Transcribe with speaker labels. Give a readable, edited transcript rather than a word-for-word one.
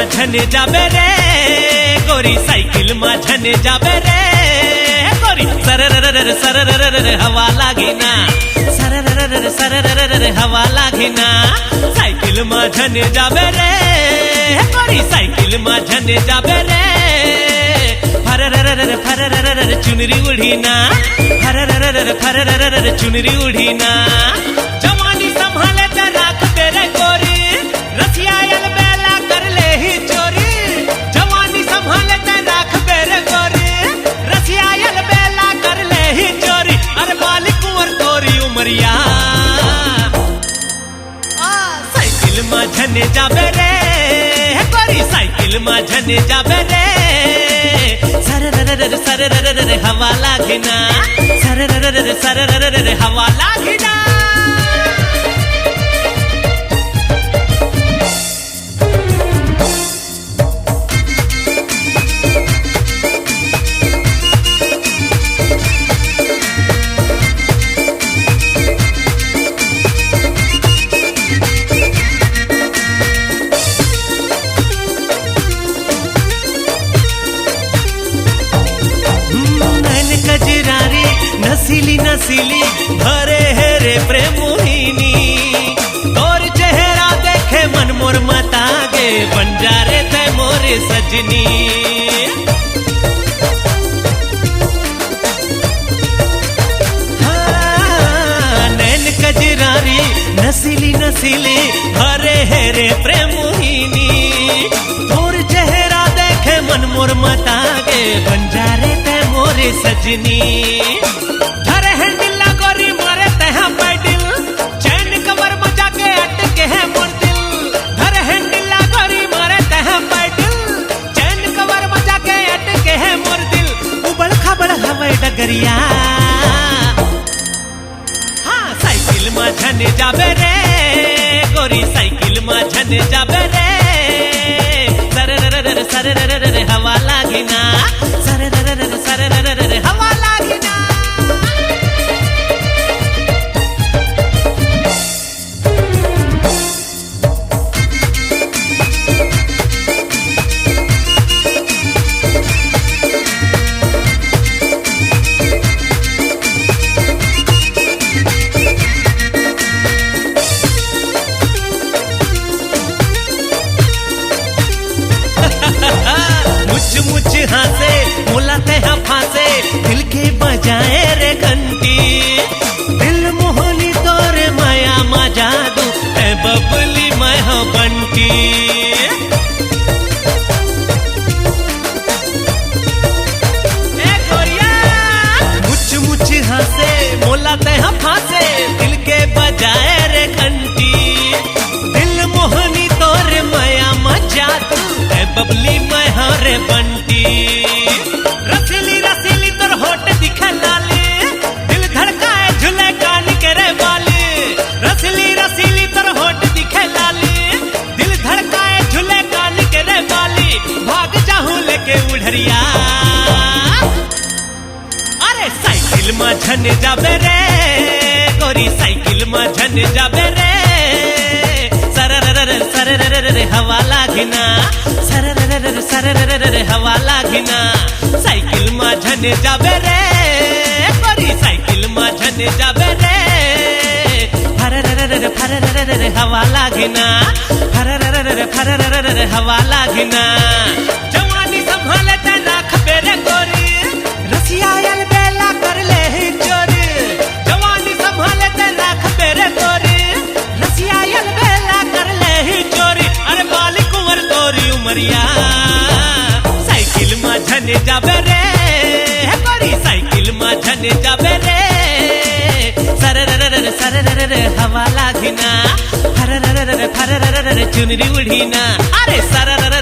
Speaker 1: माझ्याने जाबे रे गोरी सायकल माझ्याने जाबे रे गोरी सरररर सरररर हवा लागेना सरररर सरररर हवा लागेना सायकल माझ्याने जाबे रे गोरी सायकल माझ्याने जाबे रे फरररर फरररर चुनरी उड़ीना फरररर फरररर चुनरी उड़ीना जवानी संभाले ते राख तेरे गोरी रसिया यल बेला कर ले ही चोरी जवानी संभाले ते राख तेरे गोरी रसिया यल बेला कर ले ही चोरी अरे बाली कुंवर तोरी उमरिया साइकिल माझ्याने जाबे रे गोरी साइकिल माझ्याने जाबे रे सरररर सरररर हवा लागेना सरररर सरररर हवा लागेना नसीली नसीली भरे है रे प्रेम मोहिनी और चेहरा देखे मन मोर मतागे बंजारे थे मोरे सजनी हाँ, नैन कजरारी नसीली नसीली भरे है रे प्रेम मोहिनी और चेहरा देखे मन मोर मतागे बंजारे थे मोरे सजनी डगरिया हाँ साइकिल माझ्याने जाबे रे गोरी साइकिल माझ्याने जाबे रे सरररर सरररर हवा लागेना सरररर सरररर हवा लागेना मुझ हासे मुलाते हैं फांसे दिल के बजाए रे घंटी दिल मोहनी तोरे माया मा जादू है बबली मैं हो बंटी मुझ हासे मुलाते हैं फांसे दिल के बजाए रे घंटी दिल मोहनी तोरे माया मा जादू है बबली मैं हो रे बंटी रसीली रसीली तोर होठ दिखे लाली दिल धड़काए झूले कान के रे बाली रसीली रसीली तोर होठ दिखे लाली दिल धड़काए झूले कान के रे बाली भाग जाऊं लेके उड़रिया अरे साइकिल माझ्याने जाबे रे गोरी साइकिल माझ्याने जाबे रे सरररर सरररर हवा लागेना सरररर सरररर हवा लागेना साइकिल माझ्याने जाबे रे गोरी साइकिल माझ्याने जाबे रे फरररर फरररर हवा लागेना फरररर फरररर हवा लागेना जवानी संभाले ते राख बेरे गोरी रसिया यल बेला कर ले ही चोरी जवानी संभाले ते राख बेरे गोरी रसिया यल बेला कर ले ही चोरी अरे बाली कुंवर तोरी उमरिया साइकिल माझ्याने जाबे रे गोरी साइकिल माझ्याने जाबे रे सरररर सरररर हवा लागेना फरररर फरररर चुनरी उड़ीना अरे सरररर